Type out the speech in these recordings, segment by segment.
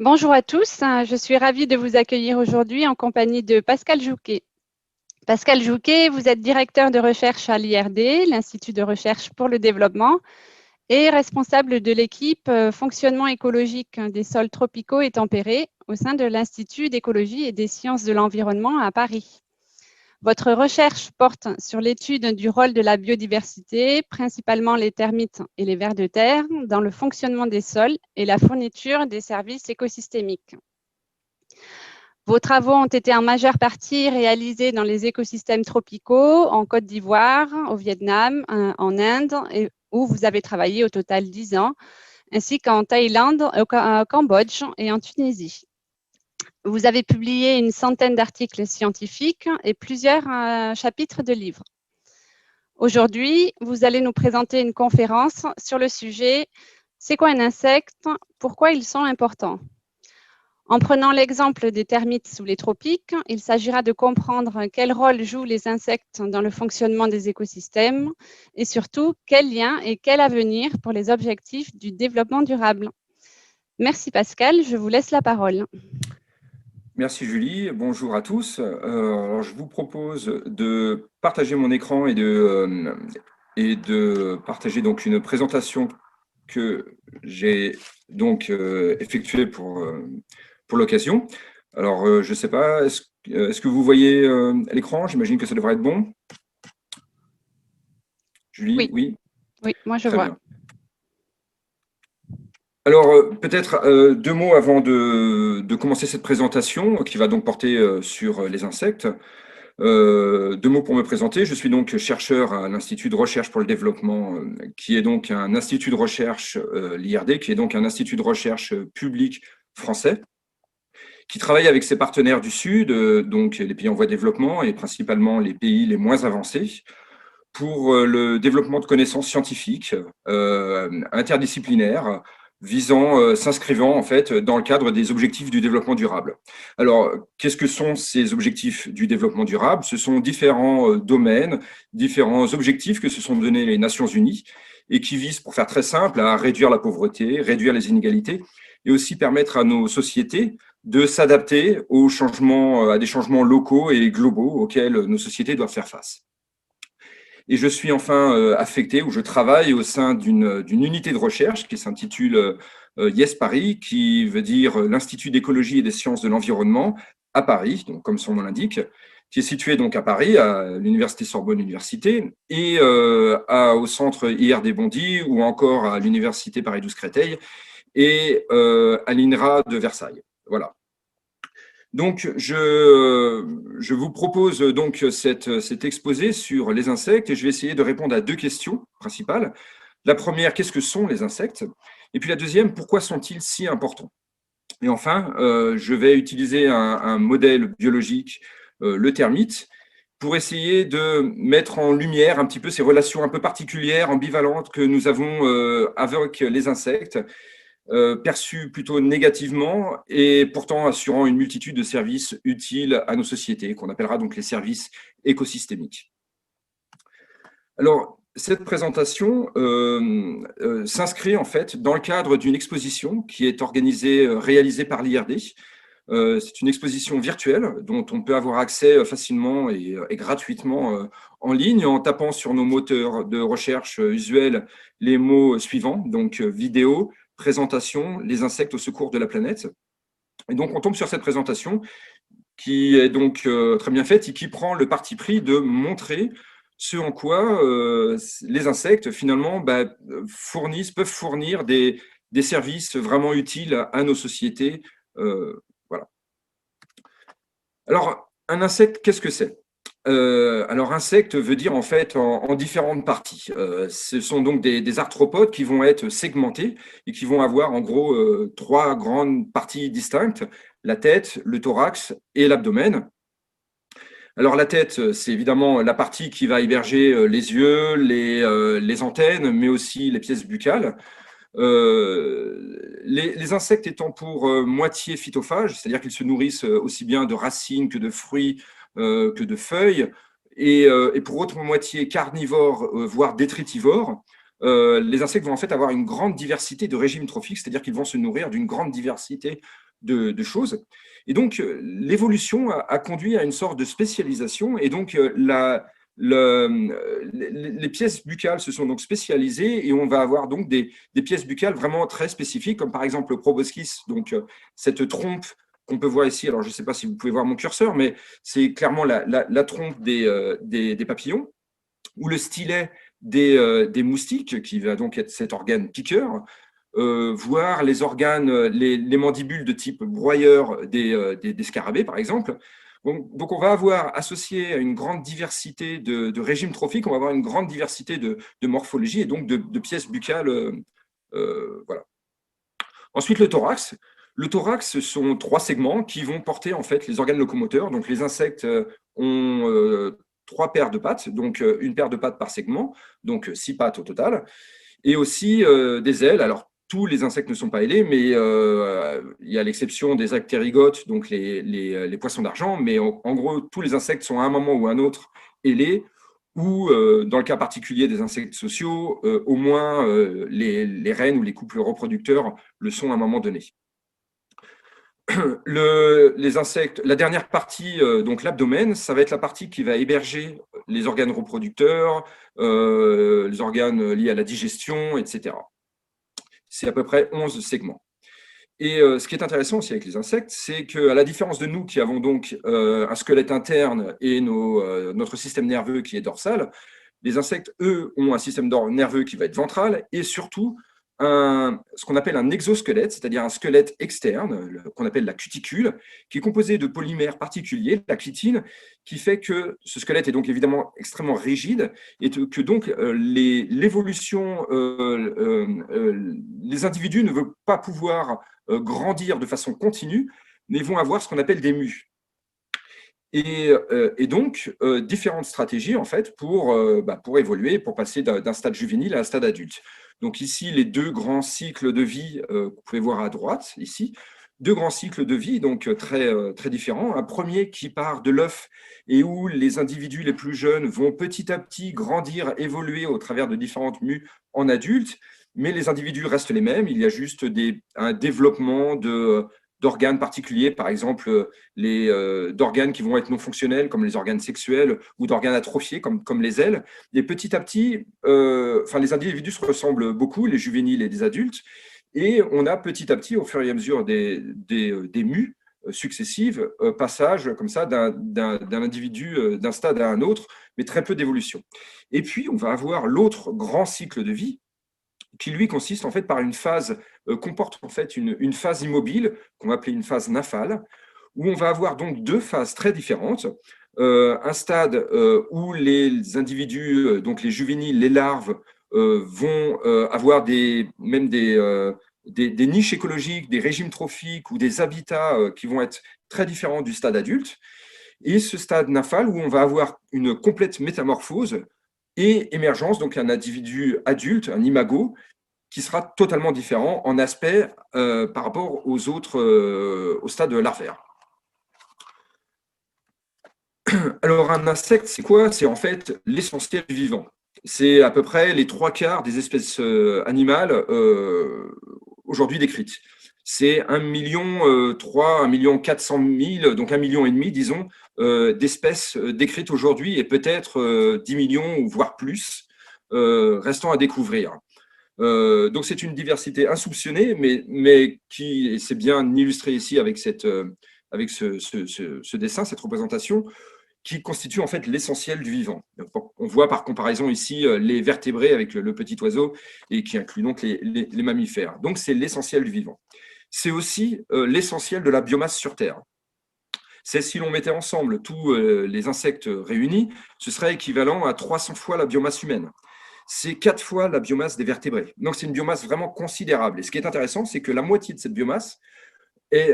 Bonjour à tous, je suis ravie de vous accueillir aujourd'hui en compagnie de Pascal Jouquet. Pascal Jouquet, vous êtes directeur de recherche à l'IRD, l'Institut de recherche pour le développement, et responsable de l'équipe fonctionnement écologique des sols tropicaux et tempérés au sein de l'Institut d'écologie et des sciences de l'environnement à Paris. Votre recherche porte sur l'étude du rôle de la biodiversité, principalement les termites et les vers de terre, dans le fonctionnement des sols et la fourniture des services écosystémiques. Vos travaux ont été en majeure partie réalisés dans les écosystèmes tropicaux, en Côte d'Ivoire, au Vietnam, en Inde, où vous avez travaillé au total 10 ans, ainsi qu'en Thaïlande, au Cambodge et en Tunisie. Vous avez publié une centaine d'articles scientifiques et plusieurs chapitres de livres. Aujourd'hui, vous allez nous présenter une conférence sur le sujet « C'est quoi un insecte? Pourquoi ils sont importants ?» En prenant l'exemple des termites sous les tropiques, il s'agira de comprendre quel rôle jouent les insectes dans le fonctionnement des écosystèmes et surtout quel lien et quel avenir pour les objectifs du développement durable. Merci Pascal, je vous laisse la parole. Merci Julie, bonjour à tous. Alors je vous propose de partager mon écran et de partager donc une présentation que j'ai donc effectuée pour l'occasion. Alors je ne sais pas, est-ce que vous voyez l'écran? J'imagine que ça devrait être bon. Julie, oui? Oui, moi je Très vois. bien. Alors, peut-être deux mots avant de commencer cette présentation qui va donc porter sur les insectes. Deux mots pour me présenter. Je suis donc chercheur à l'Institut de recherche pour le développement, qui est donc un institut de recherche, l'IRD, qui est donc un institut de recherche public français, qui travaille avec ses partenaires du Sud, donc les pays en voie de développement et principalement les pays les moins avancés, pour le développement de connaissances scientifiques interdisciplinaires visant, s'inscrivant en fait dans le cadre des objectifs du développement durable. Alors, qu'est-ce que sont ces objectifs du développement durable? Ce sont différents domaines, différents objectifs que se sont donnés les Nations Unies et qui visent, pour faire très simple, à réduire la pauvreté, réduire les inégalités et aussi permettre à nos sociétés de s'adapter aux changements, à des changements locaux et globaux auxquels nos sociétés doivent faire face. Et je suis enfin affecté, ou je travaille au sein d'une unité de recherche qui s'intitule YES Paris, qui veut dire l'Institut d'écologie et des sciences de l'environnement à Paris, donc comme son nom l'indique, qui est situé donc à Paris, à l'Université Sorbonne Université, et au centre IRD Bondy, ou encore à l'Université Paris 12 Créteil, et à l'INRA de Versailles. Voilà. Donc, je vous propose donc cet exposé sur les insectes et je vais essayer de répondre à deux questions principales. La première, qu'est-ce que sont les insectes? Et puis la deuxième, pourquoi sont-ils si importants? Et enfin, je vais utiliser un modèle biologique, le termite, pour essayer de mettre en lumière un petit peu ces relations un peu particulières, ambivalentes que nous avons avec les insectes, perçus plutôt négativement et pourtant assurant une multitude de services utiles à nos sociétés, qu'on appellera donc les services écosystémiques. Alors, cette présentation s'inscrit en fait dans le cadre d'une exposition qui est organisée, réalisée par l'IRD. C'est une exposition virtuelle dont on peut avoir accès facilement et gratuitement en ligne en tapant sur nos moteurs de recherche usuels les mots suivants, donc vidéo, présentation, les insectes au secours de la planète. Et donc, on tombe sur cette présentation qui est donc très bien faite et qui prend le parti pris de montrer ce en quoi les insectes, finalement, peuvent fournir des services vraiment utiles à nos sociétés. Voilà. Alors, un insecte, qu'est-ce que c'est? Alors, insecte veut dire en fait en différentes parties. Ce sont donc des arthropodes qui vont être segmentés et qui vont avoir en gros trois grandes parties distinctes, la tête, le thorax et l'abdomen. Alors la tête, c'est évidemment la partie qui va héberger les yeux, les antennes, mais aussi les pièces buccales. Les insectes étant pour moitié phytophages, c'est-à-dire qu'ils se nourrissent aussi bien de racines que de fruits, que de feuilles, et pour autre moitié carnivores, voire détritivores, les insectes vont en fait avoir une grande diversité de régimes trophiques, c'est-à-dire qu'ils vont se nourrir d'une grande diversité de choses. Et donc, l'évolution a conduit à une sorte de spécialisation. Et donc, les pièces buccales se sont donc spécialisées et on va avoir donc des pièces buccales vraiment très spécifiques, comme par exemple le proboscis, donc cette trompe qu'on peut voir ici. Alors, je ne sais pas si vous pouvez voir mon curseur, mais c'est clairement la trompe des papillons, ou le stylet des moustiques, qui va donc être cet organe piqueur, voire les organes, les mandibules de type broyeur des scarabées, par exemple. Donc, on va avoir, associé à une grande diversité de régimes trophiques, on va avoir une grande diversité de morphologie et donc de pièces buccales. Voilà. Ensuite, le thorax. Le thorax, ce sont 3 segments qui vont porter en fait les organes locomoteurs. Donc, les insectes ont 3 paires de pattes, donc une paire de pattes par segment, donc 6 pattes au total, et aussi des ailes. Alors, tous les insectes ne sont pas ailés, mais il y a l'exception des actérygotes, donc les poissons d'argent, mais en gros, tous les insectes sont à un moment ou à un autre ailés, ou dans le cas particulier des insectes sociaux, au moins les reines ou les couples reproducteurs le sont à un moment donné. Les insectes, la dernière partie, donc l'abdomen, ça va être la partie qui va héberger les organes reproducteurs, les organes liés à la digestion, etc. C'est à peu près 11 segments. Et ce qui est intéressant aussi avec les insectes, c'est qu'à la différence de nous qui avons donc un squelette interne et notre système nerveux qui est dorsal, les insectes, eux, ont un système nerveux qui va être ventral et surtout ce qu'on appelle un exosquelette, c'est-à-dire un squelette externe, qu'on appelle la cuticule, qui est composé de polymères particuliers, la chitine, qui fait que ce squelette est donc évidemment extrêmement rigide et que donc l'évolution, les individus ne veulent pas pouvoir grandir de façon continue, mais vont avoir ce qu'on appelle des mus. Et donc, différentes stratégies en fait pour évoluer, pour passer d'un stade juvénile à un stade adulte. Donc ici, les 2 grands cycles de vie que vous pouvez voir à droite, ici, 2 grands cycles de vie, donc très différents. Un premier qui part de l'œuf et où les individus les plus jeunes vont petit à petit grandir, évoluer au travers de différentes mues en adultes, mais les individus restent les mêmes. Il y a juste un développement d'organes particuliers, par exemple d'organes qui vont être non fonctionnels, comme les organes sexuels, ou d'organes atrophiés, comme les ailes. Et petit à petit, les individus se ressemblent beaucoup, les juvéniles et les adultes, et on a petit à petit, au fur et à mesure des mues successives, passage comme ça d'un individu, d'un stade à un autre, mais très peu d'évolution. Et puis, on va avoir l'autre grand cycle de vie, qui lui consiste en fait par une phase, comporte en fait une phase immobile, qu'on va appeler une phase nymphale, où on va avoir donc 2 phases très différentes. Un stade où les individus, donc les juvéniles, les larves, vont avoir même des niches écologiques, des régimes trophiques ou des habitats qui vont être très différents du stade adulte. Et ce stade nymphal où on va avoir une complète métamorphose et émergence, donc un individu adulte, un imago, qui sera totalement différent en aspect par rapport aux autres, au stade larvaire. Alors, un insecte, c'est quoi? C'est en fait l'essentiel du vivant. C'est à peu près les 3/4 des espèces animales aujourd'hui décrites. C'est 1,3 million, 1,4 million, donc 1,5 million, disons, d'espèces décrites aujourd'hui et peut-être 10 millions ou voire plus restant à découvrir. Donc, c'est une diversité insoupçonnée, mais qui, c'est bien illustré ici avec ce dessin, cette représentation, qui constitue en fait l'essentiel du vivant. On voit par comparaison ici les vertébrés avec le petit oiseau et qui inclut donc les mammifères. Donc, c'est l'essentiel du vivant. C'est aussi l'essentiel de la biomasse sur Terre. C'est si l'on mettait ensemble tous les insectes réunis, ce serait équivalent à 300 fois la biomasse humaine. C'est 4 fois la biomasse des vertébrés. Donc, c'est une biomasse vraiment considérable. Et ce qui est intéressant, c'est que la moitié de cette biomasse est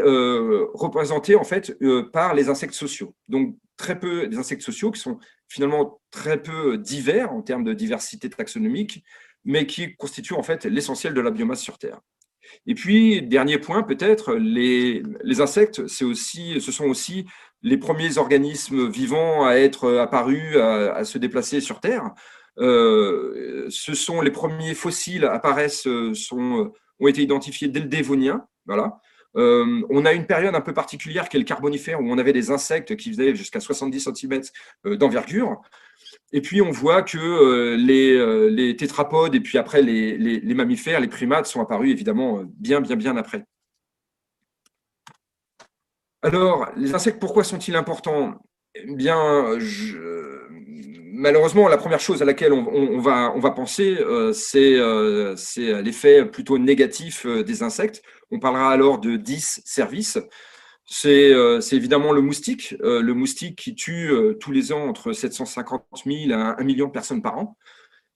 représentée en fait par les insectes sociaux. Donc, très peu des insectes sociaux qui sont finalement très peu divers en termes de diversité taxonomique, mais qui constituent en fait l'essentiel de la biomasse sur Terre. Et puis, dernier point peut-être, les insectes, ce sont aussi les premiers organismes vivants à être apparus, à se déplacer sur Terre. Ce sont les premiers fossiles apparaissent, ont été identifiés dès le Dévonien, voilà, On a une période un peu particulière qui est le Carbonifère, où on avait des insectes qui faisaient jusqu'à 70 cm d'envergure. Et puis, on voit que les tétrapodes et puis après les mammifères, les primates sont apparus évidemment bien après. Alors, les insectes, pourquoi sont-ils importants? Eh bien, malheureusement, la première chose à laquelle on va penser, c'est l'effet plutôt négatif des insectes. On parlera alors de 10 services. C'est évidemment le moustique qui tue tous les ans entre 750 000 à 1 million de personnes par an.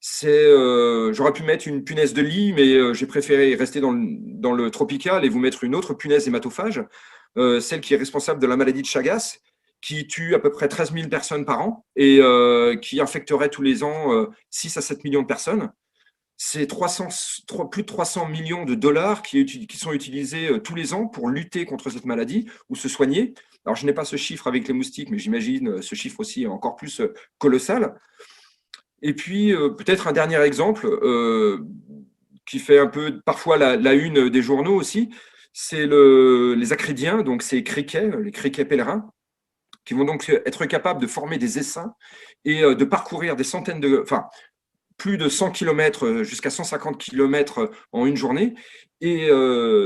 J'aurais pu mettre une punaise de lit, mais j'ai préféré rester dans le tropical et vous mettre une autre punaise hématophage, celle qui est responsable de la maladie de Chagas, qui tue à peu près 13 000 personnes par an et qui infecterait tous les ans 6 à 7 millions de personnes. C'est plus de 300 millions de dollars qui sont utilisés tous les ans pour lutter contre cette maladie ou se soigner. Alors, je n'ai pas ce chiffre avec les moustiques, mais j'imagine ce chiffre aussi est encore plus colossal. Et puis, peut-être un dernier exemple qui fait un peu parfois la une des journaux aussi, c'est les acridiens, donc ces criquets, les criquets pèlerins, qui vont donc être capables de former des essaims et de parcourir plus de 100 km jusqu'à 150 km en une journée, et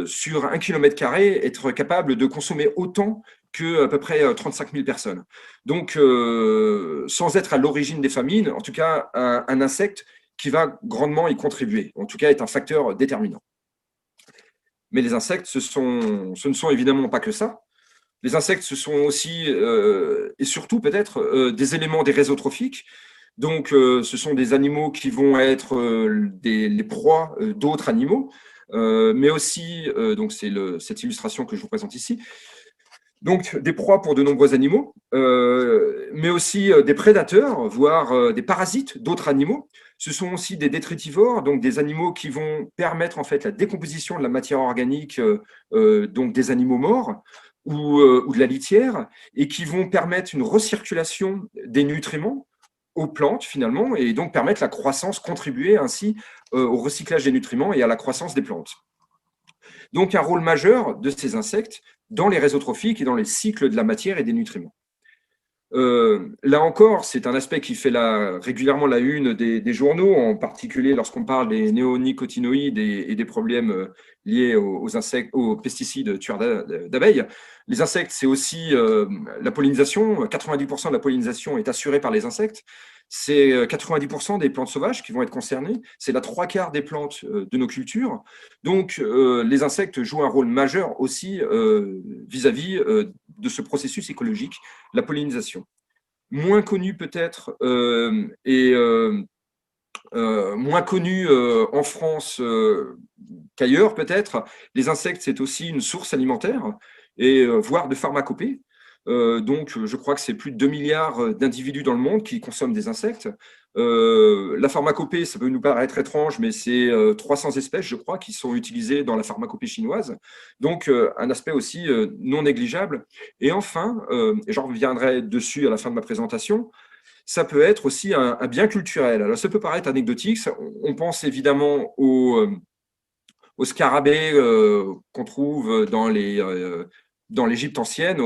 sur 1 km², être capable de consommer autant que à peu près 35 000 personnes. Donc, sans être à l'origine des famines, en tout cas, un insecte qui va grandement y contribuer, en tout cas, est un facteur déterminant. Mais les insectes, ce ne sont évidemment pas que ça. Les insectes, ce sont aussi, et surtout peut-être, des éléments des réseaux trophiques. Donc, ce sont des animaux qui vont être les proies d'autres animaux, mais aussi, donc c'est cette illustration que je vous présente ici, donc des proies pour de nombreux animaux, mais aussi des prédateurs, voire des parasites d'autres animaux. Ce sont aussi des détritivores, donc des animaux qui vont permettre en fait la décomposition de la matière organique, donc des animaux morts ou de la litière, et qui vont permettre une recirculation des nutriments aux plantes finalement, et donc permettre la croissance, contribuer ainsi au recyclage des nutriments et à la croissance des plantes. Donc un rôle majeur de ces insectes dans les réseaux trophiques et dans les cycles de la matière et des nutriments. Là encore, c'est un aspect qui fait régulièrement la une des journaux, en particulier lorsqu'on parle des néonicotinoïdes et des problèmes liés aux insectes, aux pesticides tueurs d'abeilles. Les insectes, c'est aussi la pollinisation. 90% de la pollinisation est assurée par les insectes. C'est 90% des plantes sauvages qui vont être concernées. C'est la 3/4 des plantes de nos cultures. Donc, les insectes jouent un rôle majeur aussi vis-à-vis de ce processus écologique, la pollinisation. Moins connu peut-être et moins connu en France qu'ailleurs peut-être, les insectes, c'est aussi une source alimentaire et voire de pharmacopée. Donc, je crois que c'est plus de 2 milliards d'individus dans le monde qui consomment des insectes. La pharmacopée, ça peut nous paraître étrange, mais c'est 300 espèces, je crois, qui sont utilisées dans la pharmacopée chinoise. Donc, un aspect aussi non négligeable. Et enfin, et j'en reviendrai dessus à la fin de ma présentation, ça peut être aussi un bien culturel. Alors, ça peut paraître anecdotique. On pense évidemment aux scarabées qu'on trouve dans l'Égypte ancienne,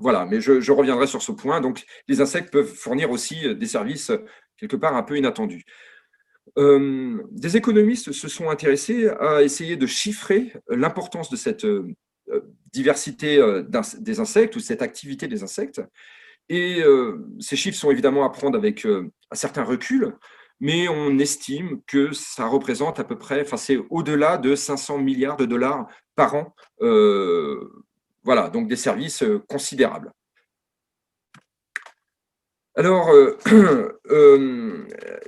voilà, mais je reviendrai sur ce point. Donc, les insectes peuvent fournir aussi des services quelque part un peu inattendus. Des économistes se sont intéressés à essayer de chiffrer l'importance de cette diversité des insectes ou cette activité des insectes. Et ces chiffres sont évidemment à prendre avec un certain recul, mais on estime que ça représente à peu près, enfin c'est au-delà de 500 milliards de dollars par an. Voilà, donc des services considérables. Alors,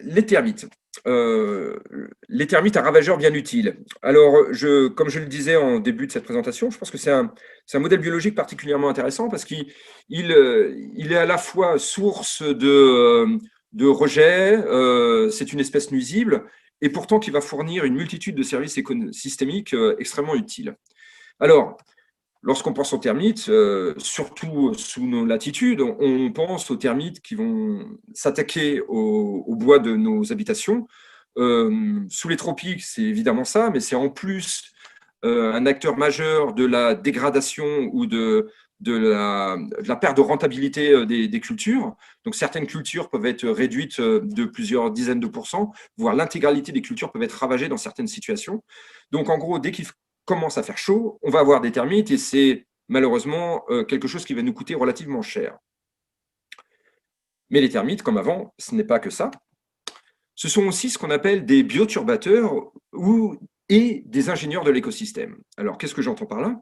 les termites. Les termites, un ravageur bien utile. Alors, comme je le disais en début de cette présentation, je pense que c'est un modèle biologique particulièrement intéressant parce qu'il est à la fois source de rejet, c'est une espèce nuisible, et pourtant qui va fournir une multitude de services écosystémiques extrêmement utiles. Alors, lorsqu'on pense aux termites, surtout sous nos latitudes, on pense aux termites qui vont s'attaquer au bois de nos habitations. Sous les tropiques, c'est évidemment ça, mais c'est en plus un acteur majeur de la dégradation ou de la perte de rentabilité des cultures. Donc, certaines cultures peuvent être réduites de plusieurs dizaines de pourcents, voire l'intégralité des cultures peuvent être ravagées dans certaines situations. Donc, en gros, dès qu'il commence à faire chaud, on va avoir des termites et c'est malheureusement quelque chose qui va nous coûter relativement cher. Mais les termites, comme avant, ce n'est pas que ça. Ce sont aussi ce qu'on appelle des bioturbateurs et des ingénieurs de l'écosystème. Alors, qu'est-ce que j'entends par là?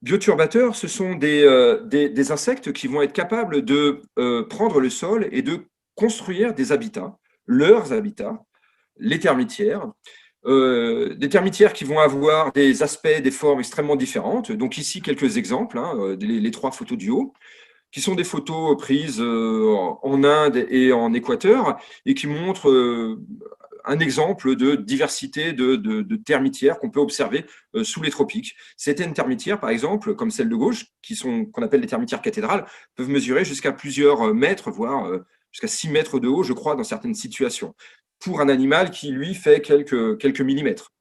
Bioturbateurs, ce sont des insectes qui vont être capables de prendre le sol et de construire des habitats, leurs habitats, les termitières, des termitières qui vont avoir des aspects, des formes extrêmement différentes. Donc ici, quelques exemples, hein, les trois photos du haut, qui sont des photos prises en Inde et en Équateur et qui montrent un exemple de diversité de termitières qu'on peut observer sous les tropiques. Certaines termitières, par exemple, comme celle de gauche, qu'on appelle les termitières cathédrales, peuvent mesurer jusqu'à plusieurs mètres, voire jusqu'à 6 mètres de haut, je crois, dans certaines situations, pour un animal qui, lui, fait quelques millimètres.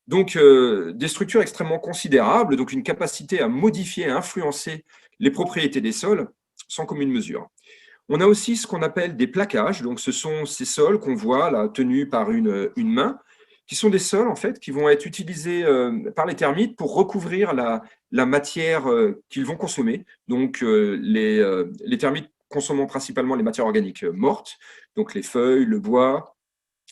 Donc, des structures extrêmement considérables, donc une capacité à modifier, à influencer les propriétés des sols sans commune mesure. On a aussi ce qu'on appelle des plaquages, donc ce sont ces sols qu'on voit là tenus par une main, qui sont des sols en fait qui vont être utilisés par les termites pour recouvrir la matière qu'ils vont consommer. Donc les termites consommant principalement les matières organiques mortes, donc les feuilles, le bois,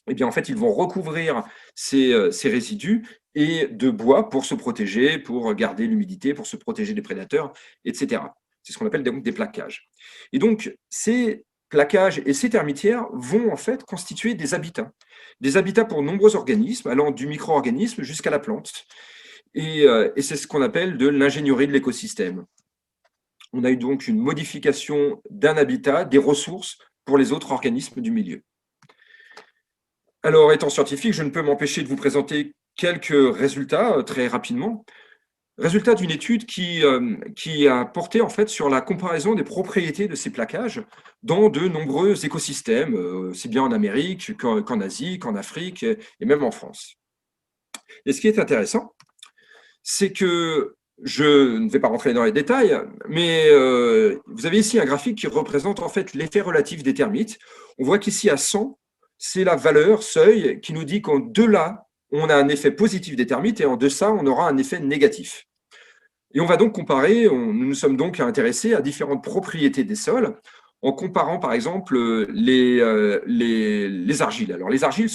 eh bien en fait ils vont recouvrir ces résidus et de bois pour se protéger, pour garder l'humidité, pour se protéger des prédateurs, etc. C'est ce qu'on appelle donc des plaquages. Et donc, ces plaquages et ces termitières vont en fait constituer des habitats pour nombreux organismes, allant du micro-organisme jusqu'à la plante. Et c'est ce qu'on appelle de l'ingénierie de l'écosystème. On a eu donc une modification d'un habitat, des ressources pour les autres organismes du milieu. Alors, étant scientifique, je ne peux m'empêcher de vous présenter quelques résultats très rapidement. Résultat d'une étude qui a porté en fait sur la comparaison des propriétés de ces plaquages dans de nombreux écosystèmes, aussi bien en Amérique qu'en Asie, qu'en Afrique et même en France. Et ce qui est intéressant, c'est que je ne vais pas rentrer dans les détails, mais vous avez ici un graphique qui représente en fait l'effet relatif des termites. On voit qu'ici à 100, c'est la valeur seuil qui nous dit qu'en delà, on a un effet positif des termites et en deçà, on aura un effet négatif. Et on va donc comparer, nous nous sommes donc intéressés à différentes propriétés des sols en comparant par exemple les argiles. Alors les argiles,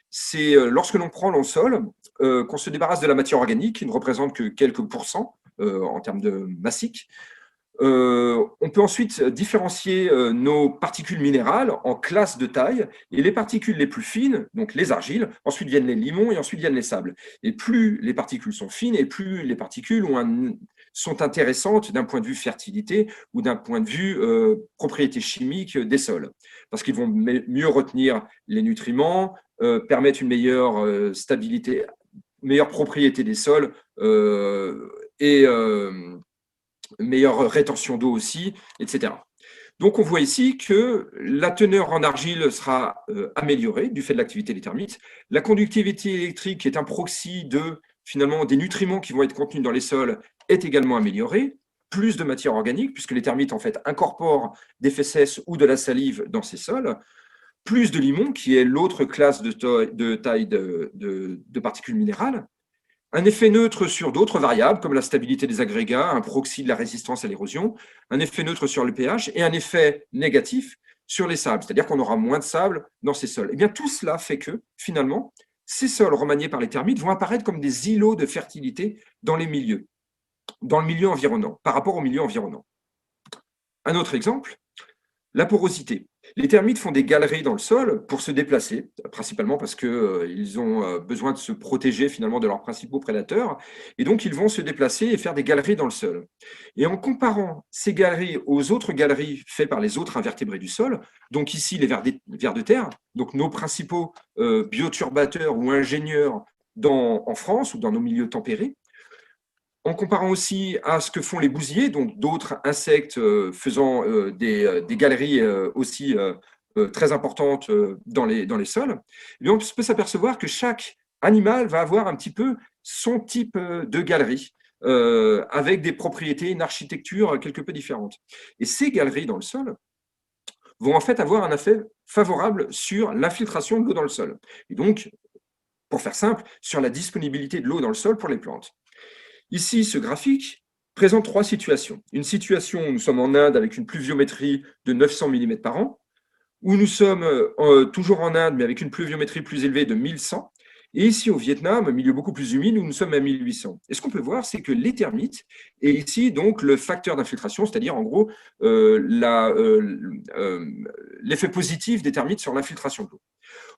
c'est lorsque l'on prend le sol, qu'on se débarrasse de la matière organique qui ne représente que quelques pourcents en termes de massique. On peut ensuite différencier nos particules minérales en classes de taille et les particules les plus fines, donc les argiles, ensuite viennent les limons et ensuite viennent les sables. Et plus les particules sont fines et plus les particules sont intéressantes d'un point de vue fertilité ou d'un point de vue propriété chimique des sols, parce qu'ils vont mieux retenir les nutriments, permettre une meilleure stabilité, meilleure propriété des sols et meilleure rétention d'eau aussi, etc. Donc, on voit ici que la teneur en argile sera améliorée du fait de l'activité des termites. La conductivité électrique, qui est un proxy finalement, des nutriments qui vont être contenus dans les sols, est également améliorée. Plus de matière organique, puisque les termites, en fait, incorporent des fesses ou de la salive dans ces sols. Plus de limon, qui est l'autre classe de taille de particules minérales. Un effet neutre sur d'autres variables, comme la stabilité des agrégats, un proxy de la résistance à l'érosion, un effet neutre sur le pH et un effet négatif sur les sables, c'est-à-dire qu'on aura moins de sable dans ces sols. Et bien tout cela fait que, finalement, ces sols remaniés par les termites vont apparaître comme des îlots de fertilité dans les milieux, dans le milieu environnant, par rapport au milieu environnant. Un autre exemple, la porosité. Les termites font des galeries dans le sol pour se déplacer, principalement parce qu'ils ont besoin de se protéger finalement de leurs principaux prédateurs. Et donc, ils vont se déplacer et faire des galeries dans le sol. Et en comparant ces galeries aux autres galeries faites par les autres invertébrés du sol, donc ici les vers de terre, donc nos principaux bioturbateurs ou ingénieurs en France ou dans nos milieux tempérés, en comparant aussi à ce que font les bousiers, donc d'autres insectes faisant des galeries aussi très importantes dans les sols, eh bien, on peut s'apercevoir que chaque animal va avoir un petit peu son type de galerie, avec des propriétés, une architecture quelque peu différente. Et ces galeries dans le sol vont en fait avoir un effet favorable sur l'infiltration de l'eau dans le sol. Et donc, pour faire simple, sur la disponibilité de l'eau dans le sol pour les plantes. Ici, ce graphique présente trois situations. Une situation où nous sommes en Inde avec une pluviométrie de 900 mm par an, où nous sommes toujours en Inde, mais avec une pluviométrie plus élevée de 1100, et ici au Vietnam, un milieu beaucoup plus humide, où nous sommes à 1800. Et ce qu'on peut voir, c'est que les termites, et ici donc le facteur d'infiltration, c'est-à-dire en gros l'effet positif des termites sur l'infiltration de l'eau.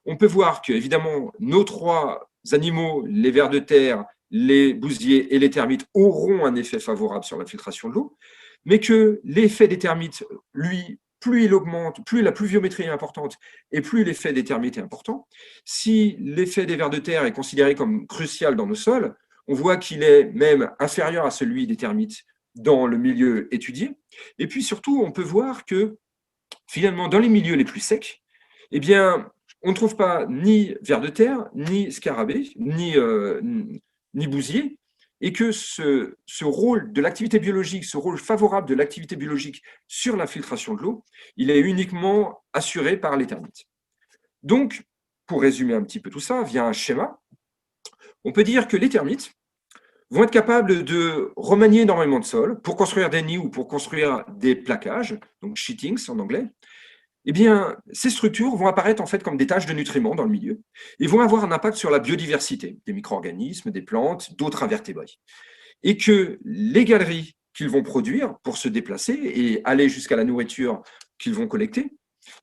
On peut voir que, évidemment, nos trois animaux, les vers de terre, les bousiers et les termites, auront un effet favorable sur l'infiltration de l'eau, mais que l'effet des termites, lui, plus il augmente, plus la pluviométrie est importante et plus l'effet des termites est important. Si l'effet des vers de terre est considéré comme crucial dans nos sols, on voit qu'il est même inférieur à celui des termites dans le milieu étudié. Et puis surtout, on peut voir que finalement, dans les milieux les plus secs, eh bien, on ne trouve pas ni vers de terre, ni scarabée, ni bousier, et que ce rôle de l'activité biologique, ce rôle favorable de l'activité biologique sur l'infiltration de l'eau, il est uniquement assuré par les termites. Donc, pour résumer un petit peu tout ça, via un schéma, on peut dire que les termites vont être capables de remanier énormément de sol pour construire des nids ou pour construire des plaquages, donc sheetings en anglais. Eh bien, ces structures vont apparaître en fait comme des taches de nutriments dans le milieu et vont avoir un impact sur la biodiversité des micro-organismes, des plantes, d'autres invertébrés. Et que les galeries qu'ils vont produire pour se déplacer et aller jusqu'à la nourriture qu'ils vont collecter,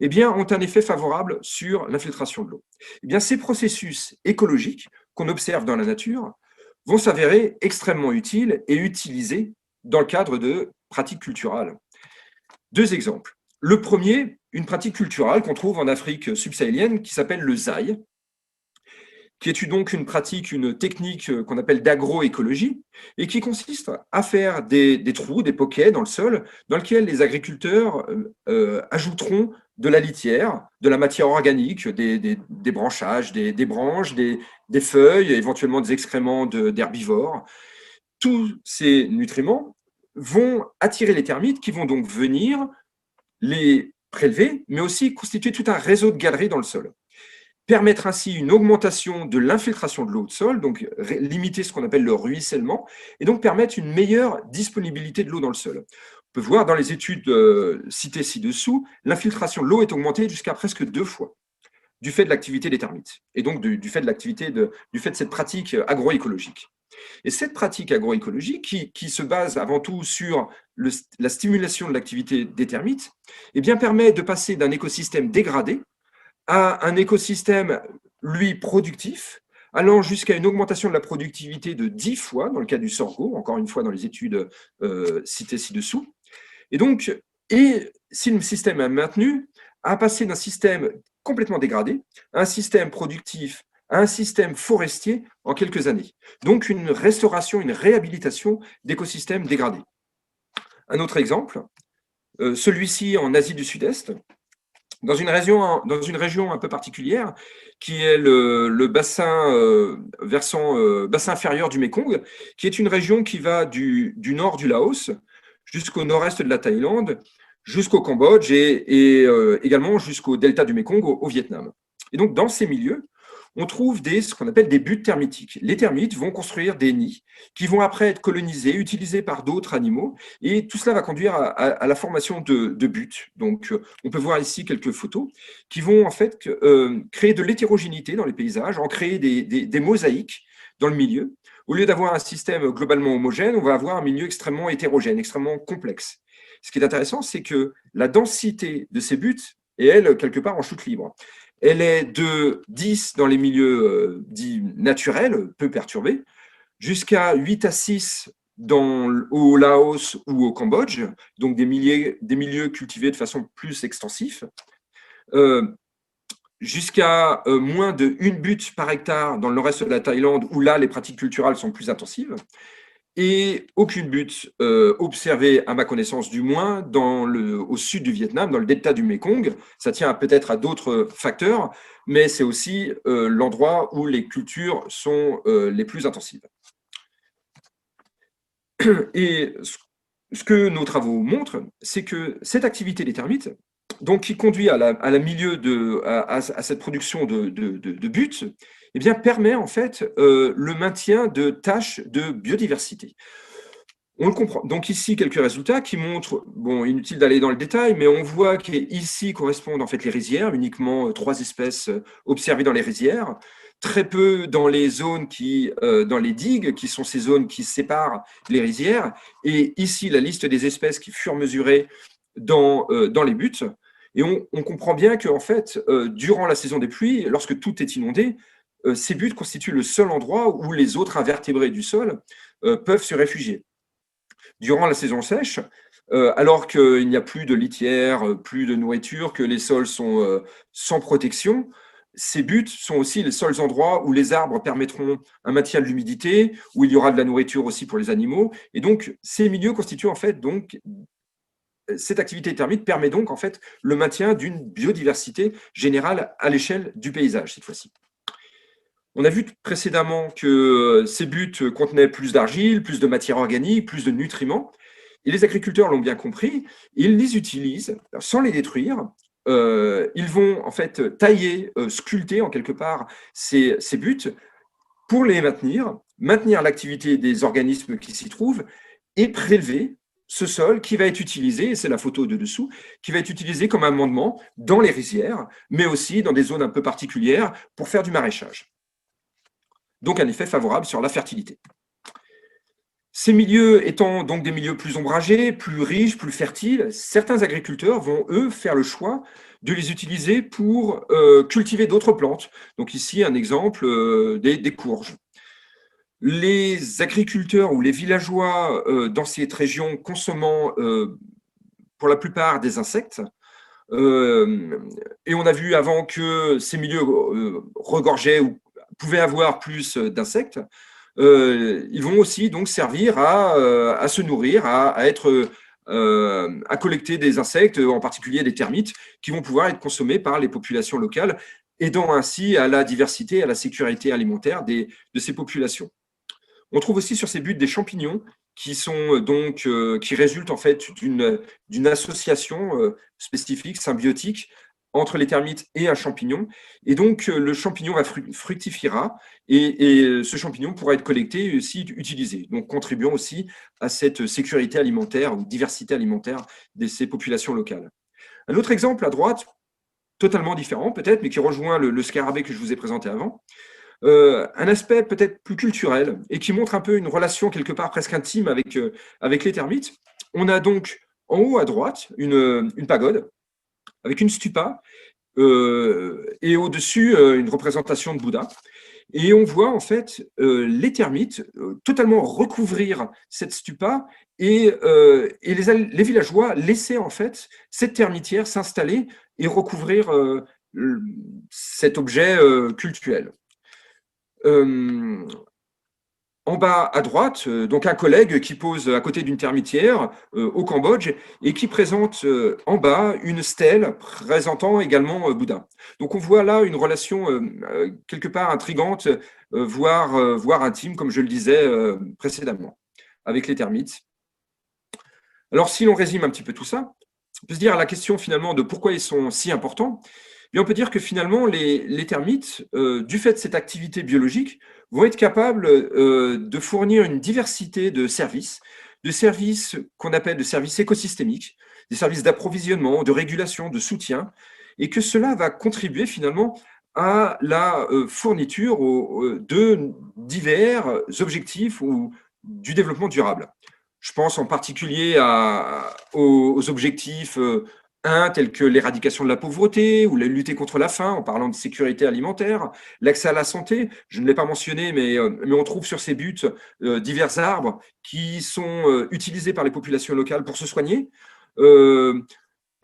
eh bien, ont un effet favorable sur l'infiltration de l'eau. Eh bien, ces processus écologiques qu'on observe dans la nature vont s'avérer extrêmement utiles et utilisés dans le cadre de pratiques culturales. Deux exemples. Le premier, une pratique culturelle qu'on trouve en Afrique subsahélienne qui s'appelle le zaï, qui est donc une pratique, une technique qu'on appelle d'agroécologie et qui consiste à faire des trous, des poquets dans le sol dans lesquels les agriculteurs ajouteront de la litière, de la matière organique, des branchages, des branches, des feuilles, éventuellement des excréments d'herbivores. Tous ces nutriments vont attirer les termites qui vont donc venir les prélever, mais aussi constituer tout un réseau de galeries dans le sol. Permettre ainsi une augmentation de l'infiltration de l'eau de sol, donc limiter ce qu'on appelle le ruissellement, et donc permettre une meilleure disponibilité de l'eau dans le sol. On peut voir dans les études citées ci-dessous, l'infiltration de l'eau est augmentée jusqu'à presque 2 fois du fait de l'activité des termites, et donc du fait de cette pratique agroécologique. Et cette pratique agroécologique, qui se base avant tout sur la stimulation de l'activité des termites, eh bien, permet de passer d'un écosystème dégradé à un écosystème, lui, productif, allant jusqu'à une augmentation de la productivité de 10 fois, dans le cas du sorgho, encore une fois dans les études citées ci-dessous. Et donc, si le système est maintenu, à passer d'un système complètement dégradé à un système productif, à un système forestier en quelques années. Donc, une restauration, une réhabilitation d'écosystèmes dégradés. Un autre exemple, celui-ci en Asie du Sud-Est, dans une région un peu particulière, qui est le bassin bassin inférieur du Mékong, qui est une région qui va du nord du Laos jusqu'au nord-est de la Thaïlande, jusqu'au Cambodge et également jusqu'au delta du Mékong au Vietnam. Et donc, dans ces milieux, on trouve ce qu'on appelle des buttes termitiques. Les termites vont construire des nids qui vont après être colonisés, utilisés par d'autres animaux, et tout cela va conduire à la formation de buttes. Donc, on peut voir ici quelques photos qui vont en fait créer de l'hétérogénéité dans les paysages, en créer des mosaïques dans le milieu. Au lieu d'avoir un système globalement homogène, on va avoir un milieu extrêmement hétérogène, extrêmement complexe. Ce qui est intéressant, c'est que la densité de ces buttes est, elle, quelque part en chute libre. Elle est de 10 dans les milieux dits naturels, peu perturbés, jusqu'à 8 à 6 au Laos ou au Cambodge, donc des milieux cultivés de façon plus extensive, jusqu'à moins de 1 butte par hectare dans le nord-est de la Thaïlande, où là, les pratiques culturelles sont plus intensives, et aucune butte observée, à ma connaissance du moins, au sud du Vietnam, dans le delta du Mékong. Ça tient peut-être à d'autres facteurs, mais c'est aussi l'endroit où les cultures sont les plus intensives. Et ce que nos travaux montrent, c'est que cette activité des termites, donc qui conduit à cette production de buts, eh bien, permet en fait le maintien de tâches de biodiversité. On le comprend. Donc ici, quelques résultats qui montrent, bon, inutile d'aller dans le détail, mais on voit qu'ici correspondent en fait les rizières, uniquement 3 espèces observées dans les rizières, très peu dans les zones dans les digues, qui sont ces zones qui séparent les rizières, et ici la liste des espèces qui furent mesurées dans les buttes. Et on comprend bien qu'en fait, durant la saison des pluies, lorsque tout est inondé, ces buttes constituent le seul endroit où les autres invertébrés du sol peuvent se réfugier. Durant la saison sèche, alors qu'il n'y a plus de litière, plus de nourriture, que les sols sont sans protection, ces buttes sont aussi les seuls endroits où les arbres permettront un maintien de l'humidité, où il y aura de la nourriture aussi pour les animaux. Et donc, ces milieux constituent en fait donc cette activité termite permet donc en fait le maintien d'une biodiversité générale à l'échelle du paysage cette fois-ci. On a vu précédemment que ces buttes contenaient plus d'argile, plus de matière organique, plus de nutriments. Et les agriculteurs l'ont bien compris, ils les utilisent sans les détruire. Ils vont en fait tailler, sculpter en quelque part ces buttes pour les maintenir l'activité des organismes qui s'y trouvent et prélever ce sol qui va être utilisé, et c'est la photo de dessous, qui va être utilisé comme amendement dans les rizières, mais aussi dans des zones un peu particulières pour faire du maraîchage. Donc un effet favorable sur la fertilité. Ces milieux étant donc des milieux plus ombragés, plus riches, plus fertiles, certains agriculteurs vont, eux, faire le choix de les utiliser pour cultiver d'autres plantes. Donc ici, un exemple, des courges. Les agriculteurs ou les villageois dans cette région consommant pour la plupart des insectes, et on a vu avant que ces milieux regorgeaient ou pouvaient avoir plus d'insectes, ils vont aussi donc servir à se nourrir, à collecter des insectes, en particulier des termites, qui vont pouvoir être consommés par les populations locales, aidant ainsi à la diversité et à la sécurité alimentaire de ces populations. On trouve aussi sur ces buttes des champignons qui résultent en fait d'une association spécifique, symbiotique, entre les termites et un champignon. Et donc, le champignon fructifiera et ce champignon pourra être collecté et aussi utilisé, donc contribuant aussi à cette sécurité alimentaire ou diversité alimentaire de ces populations locales. Un autre exemple à droite, totalement différent peut-être, mais qui rejoint le scarabée que je vous ai présenté avant, un aspect peut-être plus culturel et qui montre un peu une relation quelque part presque intime avec les termites. On a donc en haut à droite une pagode avec une stupa et au-dessus une représentation de Bouddha. Et on voit en fait les termites totalement recouvrir cette stupa et les villageois laisser en fait cette termitière s'installer et recouvrir cet objet cultuel. En bas à droite, donc un collègue qui pose à côté d'une termitière au Cambodge et qui présente en bas une stèle présentant également Bouddha. Donc on voit là une relation quelque part intrigante, voire intime, comme je le disais précédemment, avec les termites. Alors si l'on résume un petit peu tout ça, on peut se dire à la question finalement de pourquoi ils sont si importants. Et on peut dire que finalement, les termites, du fait de cette activité biologique, vont être capables de fournir une diversité de services qu'on appelle de services écosystémiques, des services d'approvisionnement, de régulation, de soutien, et que cela va contribuer finalement à la fourniture de divers objectifs ou du développement durable. Je pense en particulier aux objectifs tels que l'éradication de la pauvreté ou la lutter contre la faim, en parlant de sécurité alimentaire, l'accès à la santé, je ne l'ai pas mentionné, mais on trouve sur ces buts divers arbres qui sont utilisés par les populations locales pour se soigner,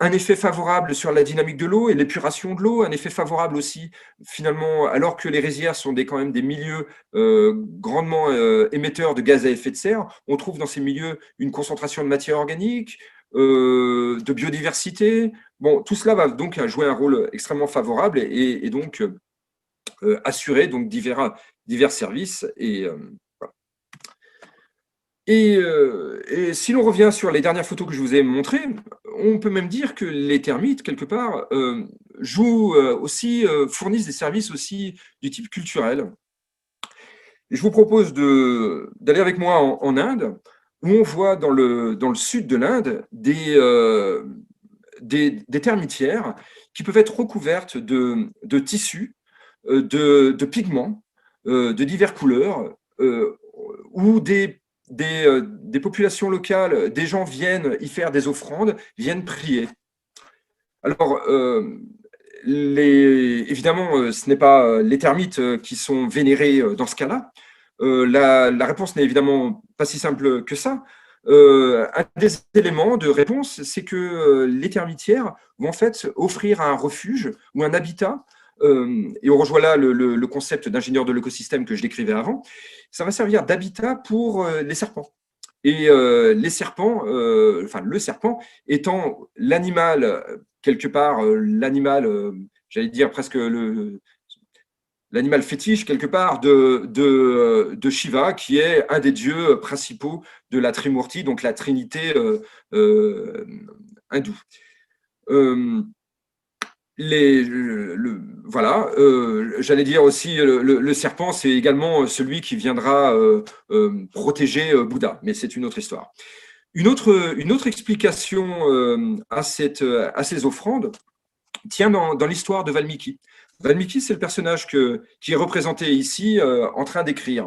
un effet favorable sur la dynamique de l'eau et l'épuration de l'eau, un effet favorable aussi, finalement, alors que les rizières sont quand même des milieux grandement émetteurs de gaz à effet de serre, on trouve dans ces milieux une concentration de matière organique, de biodiversité. Bon, tout cela va donc jouer un rôle extrêmement favorable et donc assurer donc divers services. Et si l'on revient sur les dernières photos que je vous ai montrées, on peut même dire que les termites, quelque part, fournissent des services aussi du type culturel. Et je vous propose d'aller avec moi en Inde, où on voit dans le sud de l'Inde des termitières qui peuvent être recouvertes de tissus, de pigments, de diverses couleurs, où des populations locales, des gens viennent y faire des offrandes, viennent prier. Alors, évidemment, ce n'est pas les termites qui sont vénérés dans ce cas-là. La réponse n'est évidemment pas si simple que ça. Un des éléments de réponse, c'est que les termitières vont en fait offrir un refuge ou un habitat, et on rejoint là le concept d'ingénieur de l'écosystème que je décrivais avant. Ça va servir d'habitat pour les serpents. Et les serpents, enfin le serpent étant l'animal, quelque part, l'animal, j'allais dire presque l'animal fétiche, quelque part, de Shiva, qui est un des dieux principaux de la Trimurti, donc la trinité hindoue. Voilà, j'allais dire aussi, le serpent, c'est également celui qui viendra protéger Bouddha, mais c'est une autre histoire. Une autre explication à ces offrandes tient dans l'histoire de Valmiki. Valmiki, c'est le personnage qui est représenté ici en train d'écrire.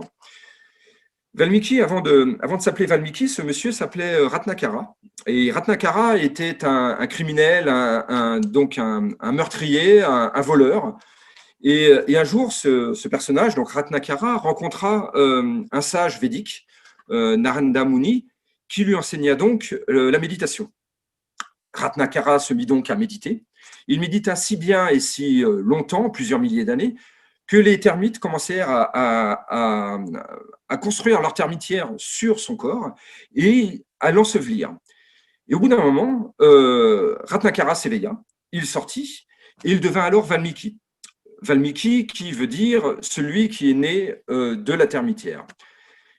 Valmiki, avant de s'appeler Valmiki, ce monsieur s'appelait Ratnakara. Et Ratnakara était un criminel, donc un meurtrier, un voleur. Et un jour, ce personnage, donc Ratnakara, rencontra un sage védique, Naranda Muni, qui lui enseigna donc la méditation. Ratnakara se mit donc à méditer. Il médita si bien et si longtemps, plusieurs milliers d'années, que les termites commencèrent à construire leur termitière sur son corps et à l'ensevelir. Et au bout d'un moment, Ratnakara s'éveilla, il sortit et il devint alors Valmiki. Valmiki qui veut dire celui qui est né de la termitière.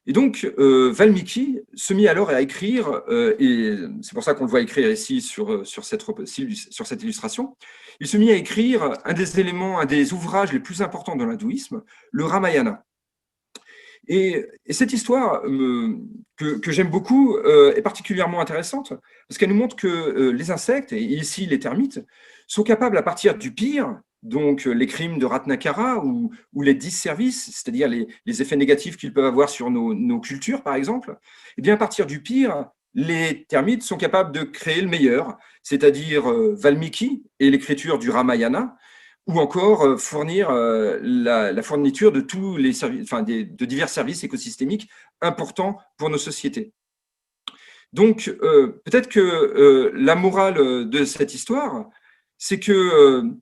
Et donc, Valmiki se mit alors à écrire, et c'est pour ça qu'on le voit écrire ici sur cette illustration, il se mit à écrire un des ouvrages les plus importants de l'hindouisme, le Ramayana. Et cette histoire que j'aime beaucoup est particulièrement intéressante parce qu'elle nous montre que les insectes, et ici les termites, sont capables à partir du pire, donc les crimes de Ratnakara ou les disservices, c'est-à-dire les effets négatifs qu'ils peuvent avoir sur nos cultures, par exemple, et bien à partir du pire, les termites sont capables de créer le meilleur, c'est-à-dire Valmiki et l'écriture du Ramayana, ou encore fournir la fourniture de tous les services, enfin de divers services écosystémiques importants pour nos sociétés. Donc, peut-être que la morale de cette histoire, c'est que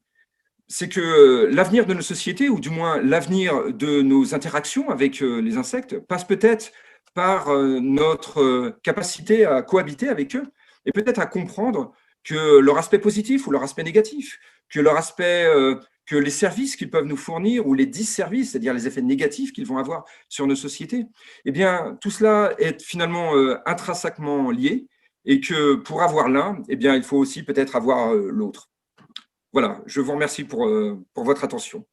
l'avenir de nos sociétés, ou du moins l'avenir de nos interactions avec les insectes, passe peut-être par notre capacité à cohabiter avec eux et peut-être à comprendre que leur aspect positif ou leur aspect négatif, que leur aspect, que les services qu'ils peuvent nous fournir ou les disservices, c'est-à-dire les effets négatifs qu'ils vont avoir sur nos sociétés, eh bien, tout cela est finalement intrinsèquement lié et que pour avoir l'un, eh bien, il faut aussi peut-être avoir l'autre. Voilà, je vous remercie pour votre attention.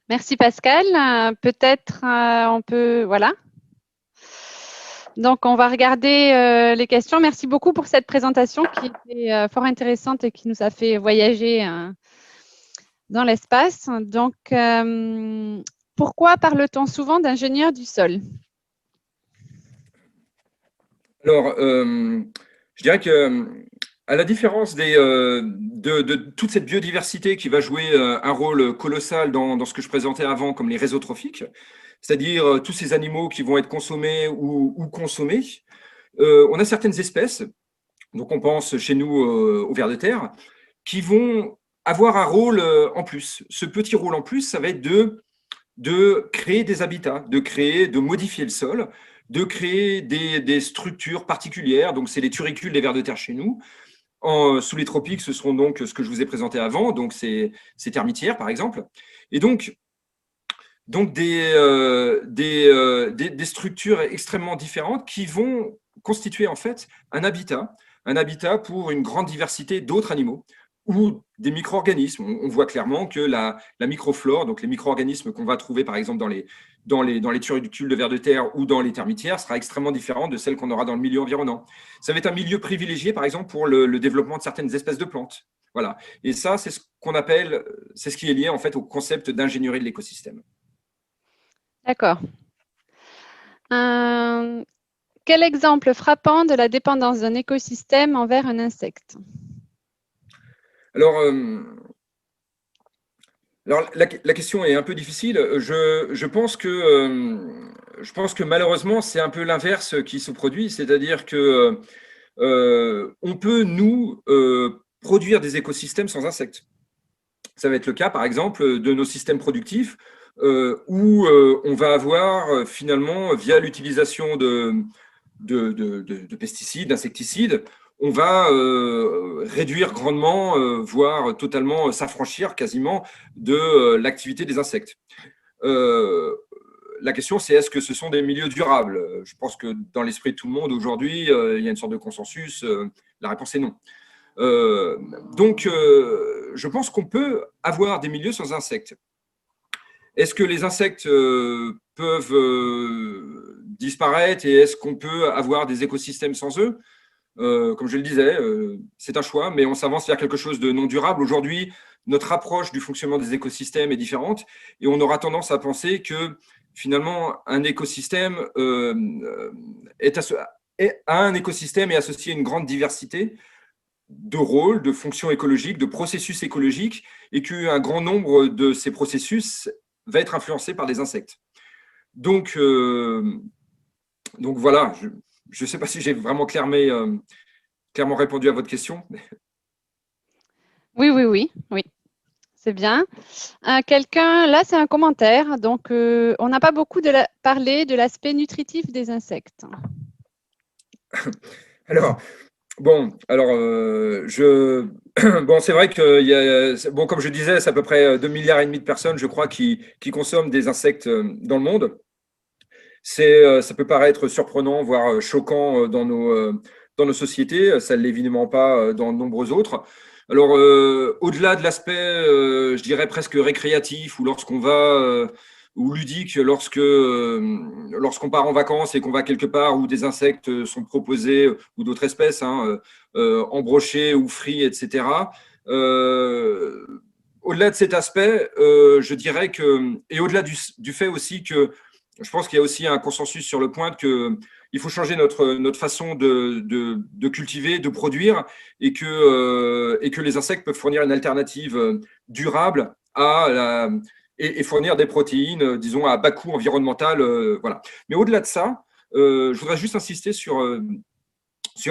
Merci Pascal. Peut-être on peut… Voilà. Donc, on va regarder les questions. Merci beaucoup pour cette présentation qui était fort intéressante et qui nous a fait voyager dans l'espace. Donc, pourquoi parle-t-on souvent d'ingénieur du sol? Alors, je dirais que, à la différence de toute cette biodiversité qui va jouer un rôle colossal dans ce que je présentais avant comme les réseaux trophiques, c'est-à-dire tous ces animaux qui vont être consommés ou consommés, on a certaines espèces, donc on pense chez nous aux vers de terre, qui vont avoir un rôle en plus. Ce petit rôle en plus, ça va être de créer des habitats, de modifier le sol, de créer des structures particulières. Donc, c'est les turicules des vers de terre chez nous. Sous les tropiques, ce seront donc ce que je vous ai présenté avant, donc ces termitières, par exemple. Et donc des structures extrêmement différentes qui vont constituer en fait un habitat pour une grande diversité d'autres animaux ou des micro-organismes. On voit clairement que la microflore, donc les micro-organismes qu'on va trouver par exemple dans les turicules de vers de terre ou dans les termitières, sera extrêmement différente de celle qu'on aura dans le milieu environnant. Ça va être un milieu privilégié par exemple pour le développement de certaines espèces de plantes. Voilà. Et ça, c'est ce qu'on appelle, c'est ce qui est lié en fait au concept d'ingénierie de l'écosystème. D'accord. Quel exemple frappant de la dépendance d'un écosystème envers un insecte? Alors, la question est un peu difficile. Je pense que malheureusement, c'est un peu l'inverse qui se produit, c'est-à-dire que on peut, nous, produire des écosystèmes sans insectes. Ça va être le cas, par exemple, de nos systèmes productifs, où on va avoir finalement, via l'utilisation de pesticides, d'insecticides, on va réduire grandement, voire totalement s'affranchir quasiment de l'activité des insectes. La question, c'est est-ce que ce sont des milieux durables? Je pense que dans l'esprit de tout le monde aujourd'hui, il y a une sorte de consensus. La réponse est non. Donc, je pense qu'on peut avoir des milieux sans insectes. Est-ce que les insectes peuvent disparaître et est-ce qu'on peut avoir des écosystèmes sans eux? Comme je le disais, c'est un choix, mais on s'avance vers quelque chose de non durable. Aujourd'hui, notre approche du fonctionnement des écosystèmes est différente et on aura tendance à penser que finalement, un écosystème à un écosystème est associé à une grande diversité de rôles, de fonctions écologiques, de processus écologiques, et qu'un grand nombre de ces processus va être influencé par des insectes. Donc voilà, je ne sais pas si j'ai vraiment clairement répondu à votre question. Oui. C'est bien. Quelqu'un, là, c'est un commentaire. Donc, on n'a pas beaucoup parlé de l'aspect nutritif des insectes. Alors, bon, c'est vrai que bon, comme je disais, c'est à peu près 2,5 milliards de personnes, je crois, qui consomment des insectes dans le monde. Ça peut paraître surprenant, voire choquant dans nos sociétés. Ça ne l'est évidemment pas dans de nombreux autres. Alors, au-delà de l'aspect, je dirais presque récréatif, ou lorsqu'on va, ou ludique, lorsqu'on part en vacances et qu'on va quelque part où des insectes sont proposés, ou d'autres espèces, hein, embrochés ou frits, etc. Au-delà de cet aspect, je dirais que, et au-delà du fait aussi que je pense qu'il y a aussi un consensus sur le point qu'il faut changer notre façon de cultiver, de produire, et que les insectes peuvent fournir une alternative durable et fournir des protéines, disons, à bas coût environnemental. Voilà. Mais au-delà de ça, je voudrais juste insister sur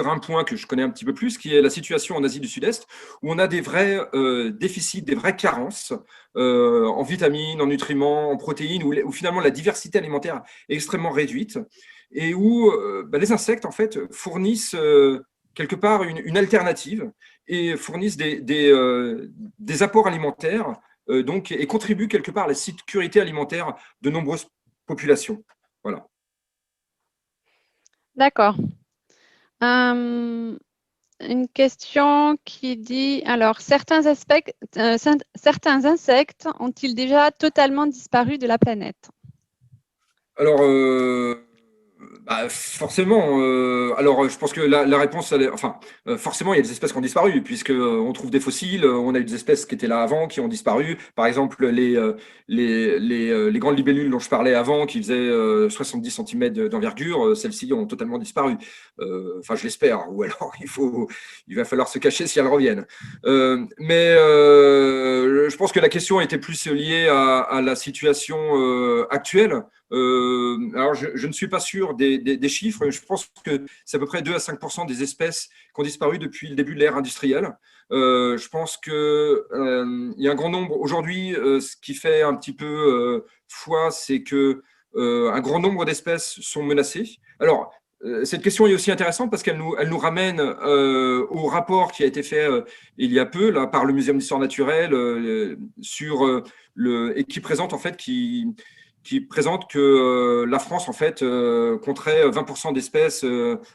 un point que je connais un petit peu plus, qui est la situation en Asie du Sud-Est, où on a des vrais déficits, des vraies carences en vitamines, en nutriments, en protéines, où finalement la diversité alimentaire est extrêmement réduite, et où les insectes, en fait, fournissent quelque part une alternative et fournissent des apports alimentaires et contribuent quelque part à la sécurité alimentaire de nombreuses populations. Voilà. D'accord. Une question qui dit, alors, certains insectes ont-ils déjà totalement disparu de la planète? Alors, forcément. Alors, je pense que la réponse, forcément, il y a des espèces qui ont disparu, puisqu'on trouve des fossiles. On a eu des espèces qui étaient là avant, qui ont disparu. Par exemple, les grandes libellules dont je parlais avant, qui faisaient 70 cm d'envergure, celles-ci ont totalement disparu. Enfin, je l'espère. Ou alors, il va falloir se cacher si elles reviennent. Mais je pense que la question était plus liée à la situation actuelle. Alors, je ne suis pas sûr des chiffres. Je pense que c'est à peu près 2 à 5% des espèces qui ont disparu depuis le début de l'ère industrielle. Je pense qu'il y a un grand nombre. Aujourd'hui, ce qui fait un petit peu foi, c'est que un grand nombre d'espèces sont menacées. Alors, cette question est aussi intéressante parce elle nous ramène au rapport qui a été fait il y a peu là, par le Muséum d'histoire naturelle et qui présente en fait qui présente que la France en fait compterait 20% d'espèces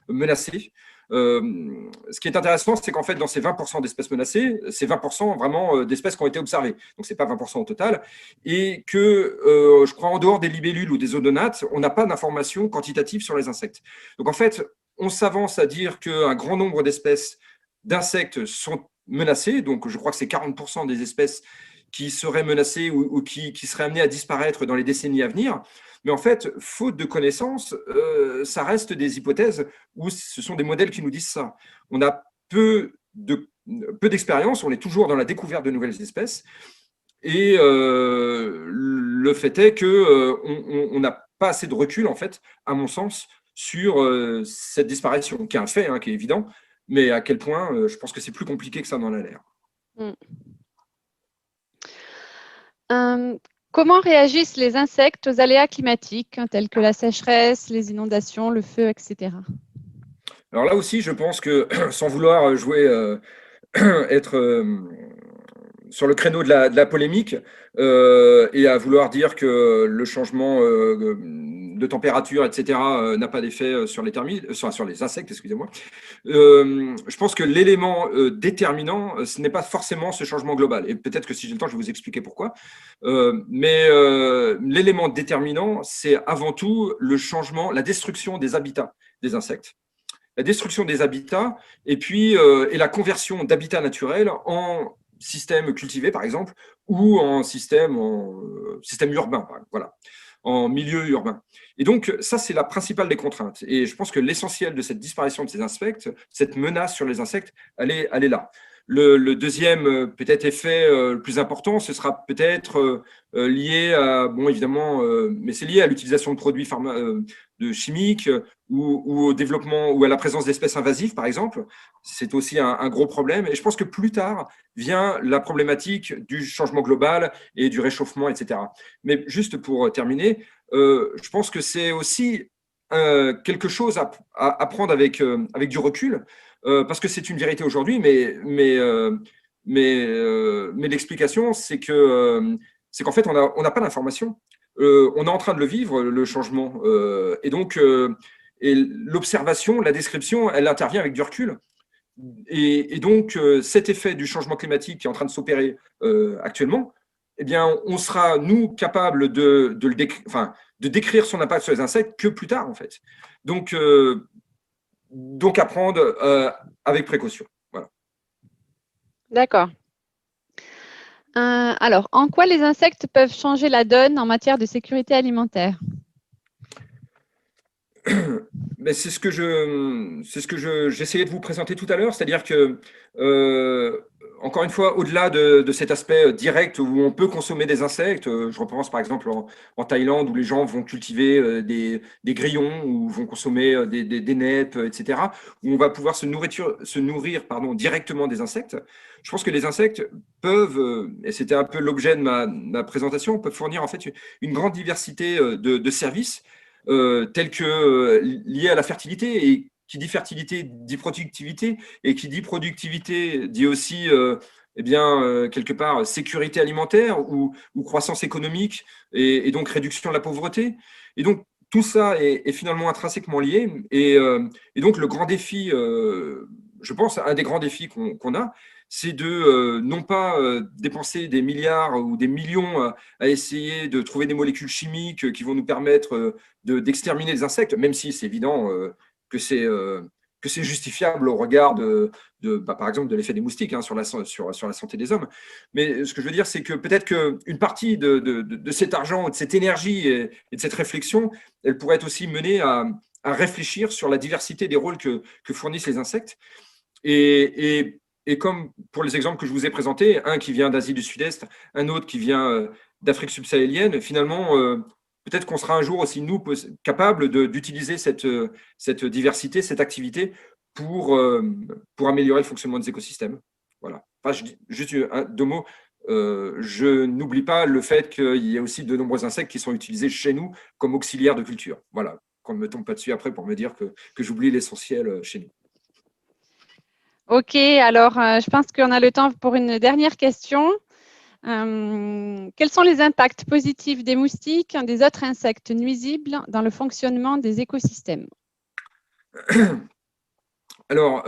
menacées. Ce qui est intéressant, c'est qu'en fait, dans ces 20% d'espèces menacées, c'est 20% vraiment d'espèces qui ont été observées. Donc, ce n'est pas 20% au total. Et que, je crois, en dehors des libellules ou des odonates, on n'a pas d'informations quantitatives sur les insectes. Donc, en fait, on s'avance à dire qu'un grand nombre d'espèces d'insectes sont menacées. Donc, je crois que c'est 40% des espèces qui seraient menacées ou qui seraient amenées à disparaître dans les décennies à venir. Mais en fait, faute de connaissances, ça reste des hypothèses où ce sont des modèles qui nous disent ça. On a peu d'expérience, on est toujours dans la découverte de nouvelles espèces. Et le fait est qu'on n'a pas assez de recul, en fait, à mon sens, sur cette disparition, qui est un fait, hein, qui est évident, mais à quel point je pense que c'est plus compliqué que ça n'en a l'air. Mm. Comment réagissent les insectes aux aléas climatiques, hein, tels que la sécheresse, les inondations, le feu, etc. Alors là aussi, je pense que, sans vouloir jouer, être sur le créneau de la polémique et à vouloir dire que le changement de température, etc., n'a pas d'effet sur les termites, sur les insectes, excusez-moi. Je pense que l'élément déterminant, ce n'est pas forcément ce changement global. Et peut-être que si j'ai le temps, je vais vous expliquer pourquoi. Mais l'élément déterminant, c'est avant tout le changement, la destruction des habitats des insectes, la destruction des habitats et puis et la conversion d'habitats naturels en système cultivé, par exemple, ou en système urbain, voilà, en milieu urbain. Et donc, ça, c'est la principale des contraintes. Et je pense que l'essentiel de cette disparition de ces insectes, cette menace sur les insectes, elle est là. Le deuxième, peut-être, effet le plus important, ce sera peut-être lié à, bon, évidemment, mais c'est lié à l'utilisation de produits de chimiques ou au développement ou à la présence d'espèces invasives, par exemple. C'est aussi un gros problème. Et je pense que plus tard vient la problématique du changement global et du réchauffement, etc. Mais juste pour terminer, je pense que c'est aussi quelque chose à prendre avec du recul, parce que c'est une vérité aujourd'hui, mais l'explication, c'est qu'en fait, on n'a pas d'information. On est en train de le vivre, le changement. Et donc, l'observation, la description, elle intervient avec du recul. Et donc, cet effet du changement climatique qui est en train de s'opérer actuellement, eh bien, on sera, nous, capables de décrire son impact sur les insectes que plus tard, en fait. Donc à prendre avec précaution. Voilà. D'accord. Alors, en quoi les insectes peuvent changer la donne en matière de sécurité alimentaire? Mais c'est ce que j'essayais de vous présenter tout à l'heure, c'est-à-dire que, encore une fois, au-delà de cet aspect direct où on peut consommer des insectes, je repense par exemple en Thaïlande où les gens vont cultiver des grillons ou vont consommer des nettes, etc., où on va pouvoir se nourrir directement des insectes. Je pense que les insectes peuvent, et c'était un peu l'objet de ma présentation, peuvent fournir en fait une grande diversité de services tels que liés à la fertilité. Et qui dit fertilité dit productivité, et qui dit productivité dit aussi, quelque part, sécurité alimentaire ou croissance économique, et donc réduction de la pauvreté. Et donc, tout ça est finalement intrinsèquement lié. Et donc, le grand défi, je pense, un des grands défis qu'on a, c'est de non pas dépenser des milliards ou des millions à essayer de trouver des molécules chimiques qui vont nous permettre d'exterminer les insectes, même si c'est évident que c'est justifiable au regard par exemple, de l'effet des moustiques sur la santé des hommes. Mais ce que je veux dire, c'est que peut-être qu'une partie de cet argent, de cette énergie et de cette réflexion, elle pourrait être aussi menée à réfléchir sur la diversité des rôles que fournissent les insectes. Et comme pour les exemples que je vous ai présentés, un qui vient d'Asie du Sud-Est, un autre qui vient d'Afrique subsahélienne, finalement, peut-être qu'on sera un jour aussi, nous, capables d'utiliser cette diversité, cette activité pour améliorer le fonctionnement des écosystèmes. Voilà. Enfin, juste deux mots. Je n'oublie pas le fait qu'il y a aussi de nombreux insectes qui sont utilisés chez nous comme auxiliaires de culture. Voilà, qu'on ne me tombe pas dessus après pour me dire que j'oublie l'essentiel chez nous. Ok, alors je pense qu'on a le temps pour une dernière question. Quels sont les impacts positifs des moustiques, des autres insectes nuisibles dans le fonctionnement des écosystèmes? Alors,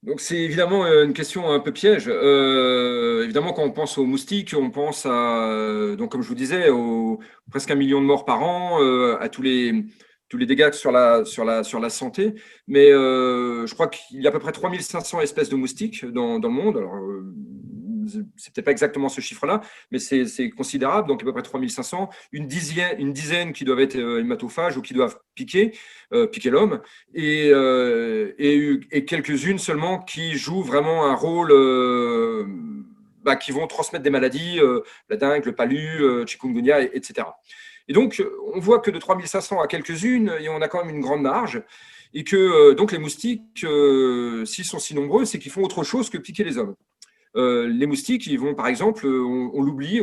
donc c'est évidemment une question un peu piège. Évidemment, quand on pense aux moustiques, on pense à, donc comme je vous disais, presque 1 million de morts par an, à tous les dégâts sur la santé. Mais je crois qu'il y a à peu près 3500 espèces de moustiques dans le monde. Alors, c'est peut-être pas exactement ce chiffre-là, mais c'est considérable. Donc, à peu près 3500, une dizaine qui doivent être hématophages ou qui doivent piquer l'homme, et quelques-unes seulement qui jouent vraiment un rôle, qui vont transmettre des maladies, la dengue, le palu, chikungunya, etc. Et donc, on voit que de 3500 à quelques-unes, et on a quand même une grande marge, et que donc les moustiques, s'ils sont si nombreux, c'est qu'ils font autre chose que piquer les hommes. Les moustiques, ils vont, par exemple, on l'oublie,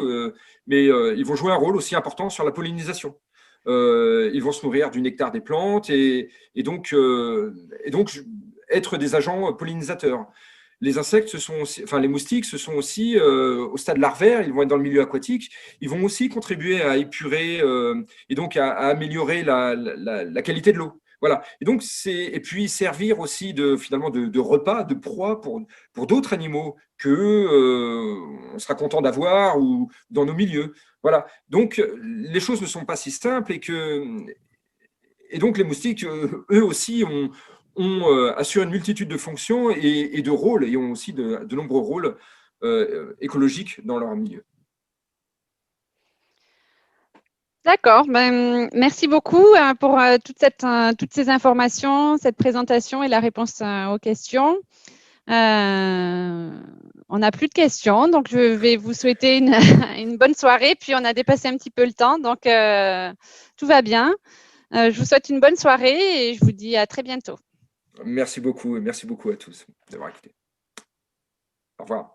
mais ils vont jouer un rôle aussi important sur la pollinisation. Ils vont se nourrir du nectar des plantes et donc être des agents pollinisateurs. Les insectes, les moustiques, ce sont aussi au stade larvaire, ils vont être dans le milieu aquatique, ils vont aussi contribuer à épurer et donc à améliorer la qualité de l'eau. Voilà. Et puis servir aussi finalement de repas, de proie pour d'autres animaux que on sera content d'avoir ou dans nos milieux. Voilà. Donc les choses ne sont pas si simples et donc les moustiques, eux aussi, assurent une multitude de fonctions et de rôles et ont aussi de nombreux rôles écologiques dans leur milieu. D'accord, merci beaucoup pour toutes ces informations, cette présentation et la réponse aux questions. On n'a plus de questions, donc je vais vous souhaiter une bonne soirée. Puis on a dépassé un petit peu le temps, donc tout va bien. Je vous souhaite une bonne soirée et je vous dis à très bientôt. Merci beaucoup et merci beaucoup à tous d'avoir écouté. Au revoir.